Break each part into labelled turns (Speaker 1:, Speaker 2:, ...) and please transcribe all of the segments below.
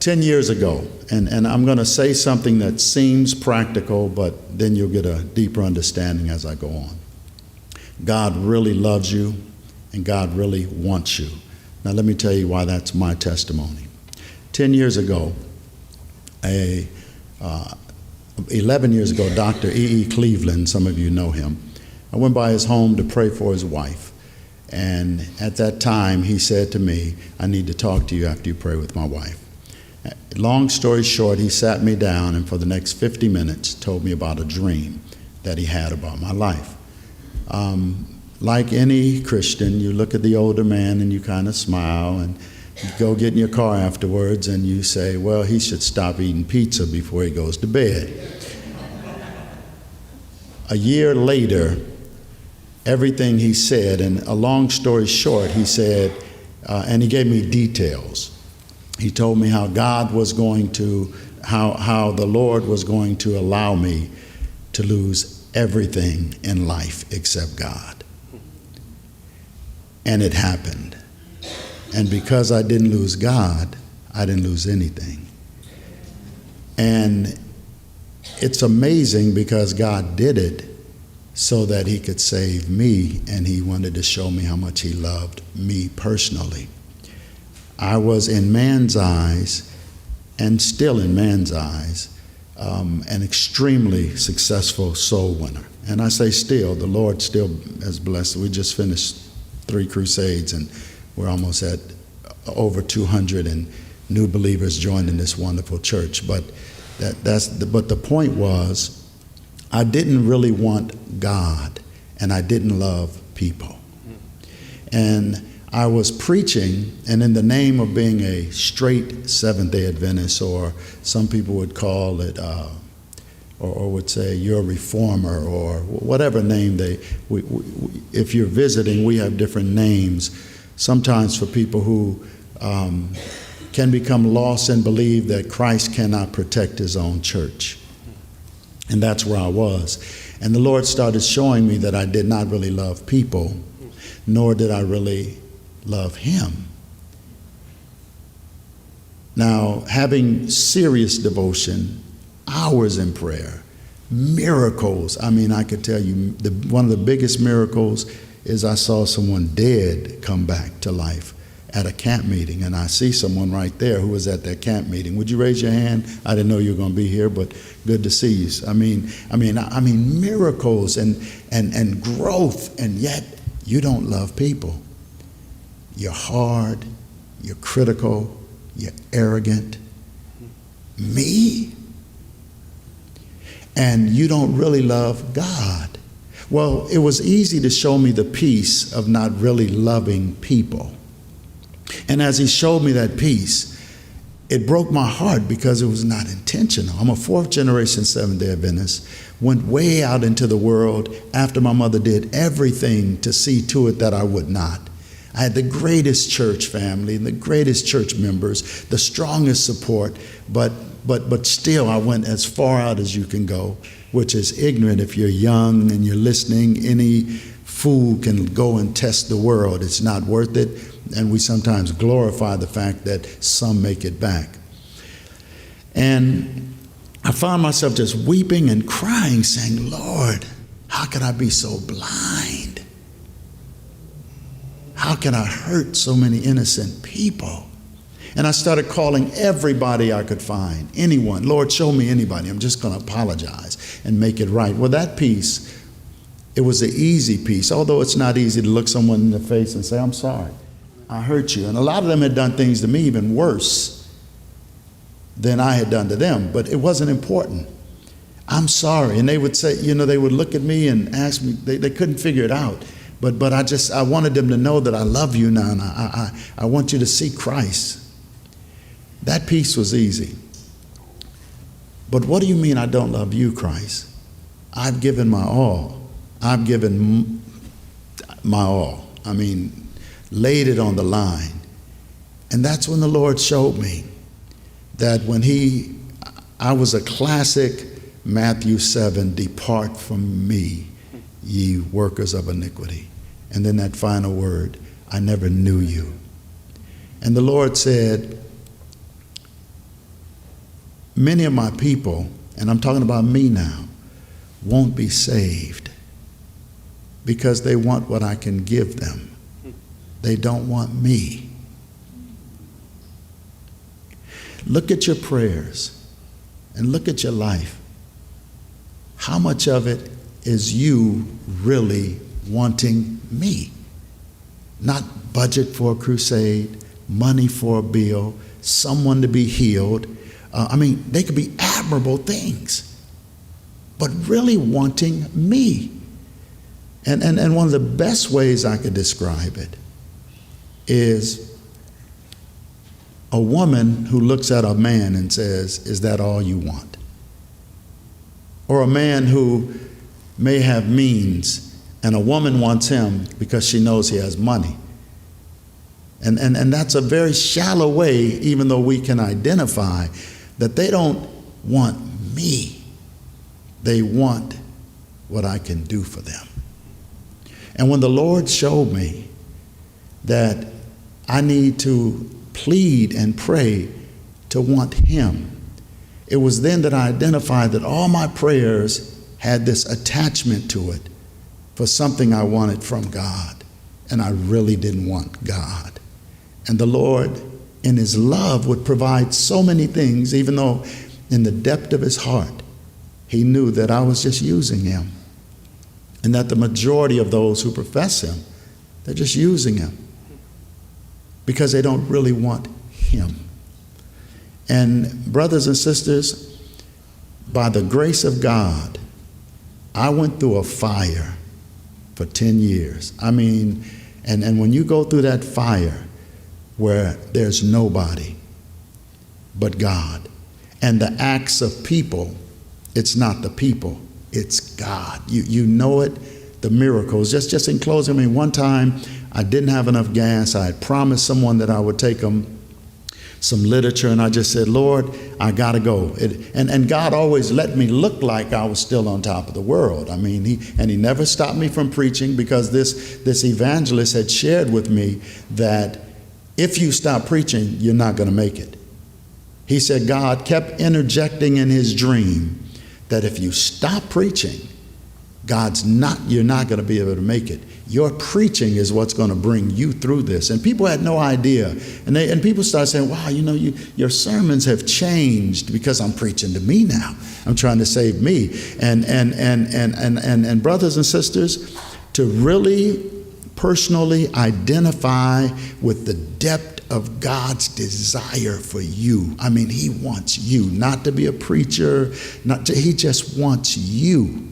Speaker 1: 10 years ago, and I'm going to say something that seems practical, but then you'll get a deeper understanding as I go on. God really loves you, and God really wants you. Now let me tell you why that's my testimony. 10 years ago, 11 years ago, Dr. E.E. Cleveland, some of you know him, I went by his home to pray for his wife. And at that time, he said to me, I need to talk to you after you pray with my wife. Long story short, he sat me down and for the next 50 minutes told me about a dream that he had about my life. Like any Christian, you look at the older man and you kind of smile, and you go get in your car afterwards and you say, well, he should stop eating pizza before he goes to bed. A year later, everything he said, and a long story short, he said, and he gave me details. He told me how God was going to, how the Lord was going to allow me to lose everything in life except God. And it happened. And because I didn't lose God, I didn't lose anything. And it's amazing because God did it so that he could save me, and he wanted to show me how much he loved me personally. I was in man's eyes, and still in man's eyes, an extremely successful soul winner. And I say still, the Lord still has blessed. We just finished 3 crusades, and we're almost at over 200 and new believers joined in this wonderful church. But but the point was, I didn't really want God, and I didn't love people. And I was preaching, and in the name of being a straight Seventh-day Adventist, or some people would call it, or would say you're a reformer, or whatever name if you're visiting, we have different names. Sometimes for people who can become lost and believe that Christ cannot protect his own church. And that's where I was. And the Lord started showing me that I did not really love people, nor did I really love him. Now, having serious devotion, hours in prayer, miracles. I mean, I could tell you one of the biggest miracles is I saw someone dead come back to life at a camp meeting, and I see someone right there who was at that camp meeting. Would you raise your hand? I didn't know you were going to be here, but good to see you. I mean miracles and growth, and yet you don't love people. You're hard, you're critical, you're arrogant. Me? And you don't really love God. Well, it was easy to show me the peace of not really loving people. And as he showed me that peace, it broke my heart because it was not intentional. I'm a 4th generation Seventh-day Adventist, went way out into the world after my mother did everything to see to it that I would not. I had the greatest church family and the greatest church members, the strongest support, but still I went as far out as you can go, which is ignorant. If you're young and you're listening, any fool can go and test the world. It's not worth it. And we sometimes glorify the fact that some make it back. And I found myself just weeping and crying, saying, Lord, how could I be so blind? How can I hurt so many innocent people? And I started calling everybody I could find, anyone. Lord, show me anybody. I'm just going to apologize and make it right. Well, that peace, it was the easy peace, although it's not easy to look someone in the face and say, I'm sorry, I hurt you. And a lot of them had done things to me even worse than I had done to them, but it wasn't important. I'm sorry. And they would say, they would look at me and ask me, they couldn't figure it out. But I wanted them to know that I love you now, and I want you to see Christ. That peace was easy. But what do you mean I don't love you, Christ? I've given my all. I've given my all. I mean, laid it on the line. And that's when the Lord showed me that I was a classic Matthew 7, depart from me, ye workers of iniquity. And then that final word, I never knew you. And the Lord said, many of my people, and I'm talking about me now, won't be saved because they want what I can give them. They don't want me. Look at your prayers and look at your life. How much of it is you really wanting me? Not budget for a crusade, money for a bill, someone to be healed. They could be admirable things, but really wanting me. And one of the best ways I could describe it is a woman who looks at a man and says, "Is that all you want?" Or a man who may have means and a woman wants him because she knows he has money. And that's a very shallow way, even though we can identify that they don't want me. They want what I can do for them. And when the Lord showed me that I need to plead and pray to want him, it was then that I identified that all my prayers had this attachment to it for something I wanted from God, and I really didn't want God. And the Lord, in his love, would provide so many things, even though in the depth of his heart, he knew that I was just using him, and that the majority of those who profess him, they're just using him because they don't really want him. And brothers and sisters, by the grace of God, I went through a fire for 10 years. And when you go through that fire where there's nobody but God, and the acts of people, it's not the people, it's God. You know it, the miracles. Just in closing, one time I didn't have enough gas. I had promised someone that I would take them some literature, and I just said, "Lord, I gotta go." And God always let me look like I was still on top of the world. He never stopped me from preaching, because this evangelist had shared with me that if you stop preaching, you're not gonna make it. He said God kept interjecting in his dream that if you stop preaching, you're not gonna be able to make it. Your preaching is what's going to bring you through this. And people had no idea. And people started saying, "Wow, your sermons have changed because I'm preaching to me now. I'm trying to save me." And brothers and sisters, to really personally identify with the depth of God's desire for you. He wants you, not to be a preacher, he just wants you.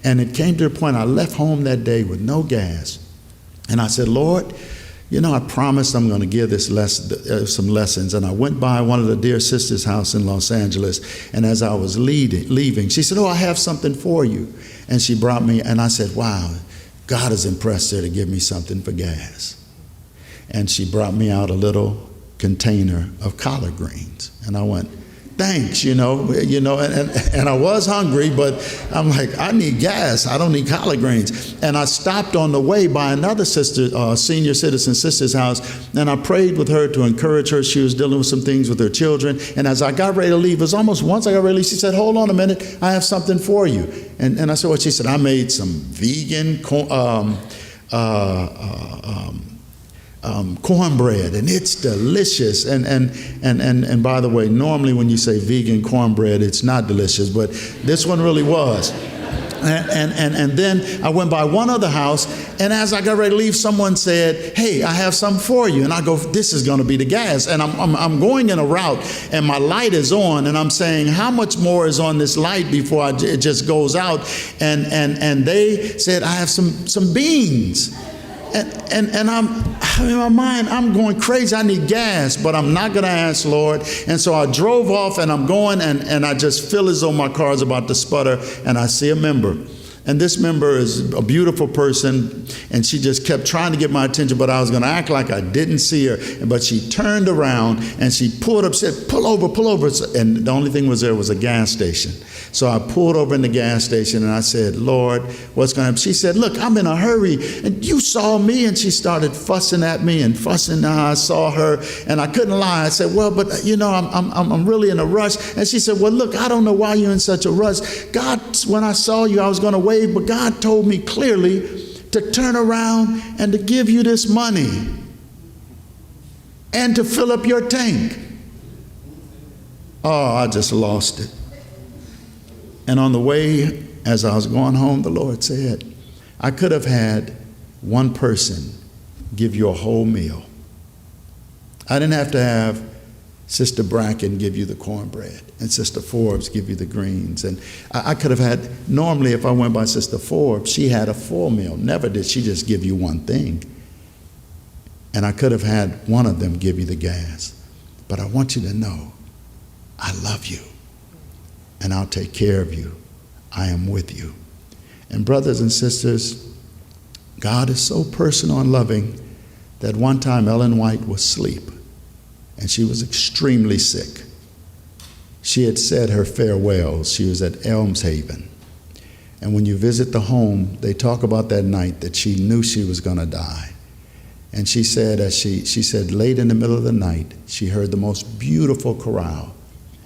Speaker 1: And it came to the point I left home that day with no gas. And I said, "Lord, I promised I'm going to give this some lessons." And I went by one of the dear sisters' house in Los Angeles. And as I was leaving, she said, "Oh, I have something for you." And she brought me, and I said, "Wow, God is impressed her to give me something for gas." And she brought me out a little container of collard greens. And I went, "Thanks, and I was hungry, but I'm like, I need gas. I don't need collard greens." And I stopped on the way by another sister, senior citizen sister's house, and I prayed with her to encourage her. She was dealing with some things with her children. And as I got ready to leave, it was almost once I got ready to leave, she said, "Hold on a minute, I have something for you." And I said, "What?" She said, "I made some vegan cornbread, and it's delicious." And by the way, normally when you say vegan cornbread, it's not delicious, but this one really was. And then I went by one other house, and as I got ready to leave, someone said, "Hey, I have something for you." And I go, "This is going to be the gas." And I'm going in a route, and my light is on, and I'm saying, "How much more is on this light before it just goes out?" And they said, "I have some beans." And I'm in my mind, I'm going crazy. I need gas, but I'm not going to ask, Lord. And so I drove off, and I'm going, and I just feel as though my car is about to sputter, and I see a member And this member is a beautiful person, and she just kept trying to get my attention, but I was going to act like I didn't see her. But she turned around and she pulled up, said, pull over, pull over. And the only thing was there was a gas station. So I pulled over in the gas station and I said, Lord, what's going to happen? She said, look, I'm in a hurry. And you saw me. And she started fussing at me and fussing. Now I saw her and I couldn't lie. I said, well, but you know, I'm really in a rush. And she said, well, look, I don't know why you're in such a rush. God, when I saw you, I was going to wave, but God told me clearly to turn around and to give you this money and to fill up your tank. Oh, I just lost it. And on the way, as I was going home, the Lord said, I could have had one person give you a whole meal. I didn't have to have Sister Bracken give you the cornbread and Sister Forbes give you the greens. And I could have had, normally if I went by Sister Forbes, she had a full meal. Never did she just give you one thing. And I could have had one of them give you the gas. But I want you to know, I love you. And I'll take care of you. I am with you. And brothers and sisters, God is so personal and loving that one time Ellen White was asleep and she was extremely sick. She had said her farewells. She was at Elmshaven. And when you visit the home, they talk about that night that she knew she was going to die. And she said, she said late in the middle of the night, she heard the most beautiful chorale.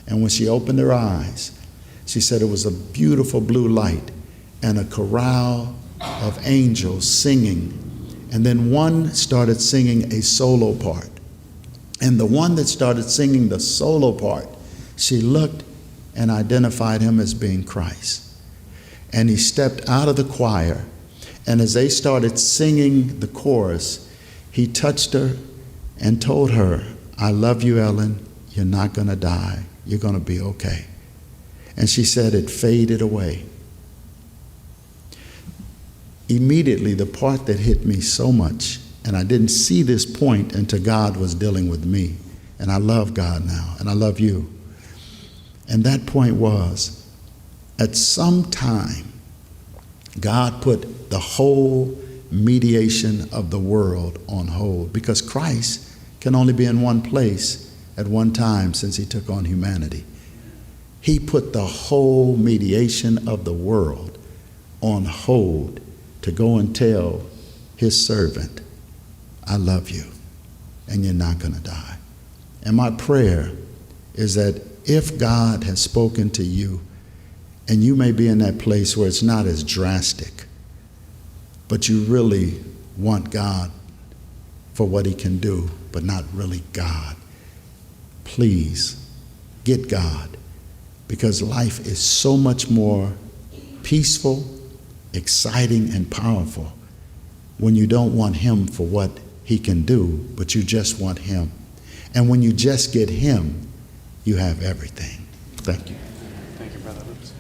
Speaker 1: And when she opened her eyes, she said it was a beautiful blue light and a chorale of angels singing. And then one started singing a solo part. And the one that started singing the solo part, she looked and identified him as being Christ. And he stepped out of the choir. And as they started singing the chorus, he touched her and told her, I love you, Ellen. You're not going to die. You're going to be okay. And she said it faded away. Immediately, the part that hit me so much, and I didn't see this point until God was dealing with me. And I love God now, and I love you. And that point was, at some time, God put the whole mediation of the world on hold because Christ can only be in one place at one time since he took on humanity. He put the whole mediation of the world on hold to go and tell his servant, I love you and you're not going to die. And my prayer is that if God has spoken to you, and you may be in that place where it's not as drastic, but you really want God for what he can do, but not really God, please get God. Because life is so much more peaceful, exciting, and powerful when you don't want him for what he can do, but you just want him. And when you just get him, you have everything. Thank you.
Speaker 2: Thank you, Brother Lewis.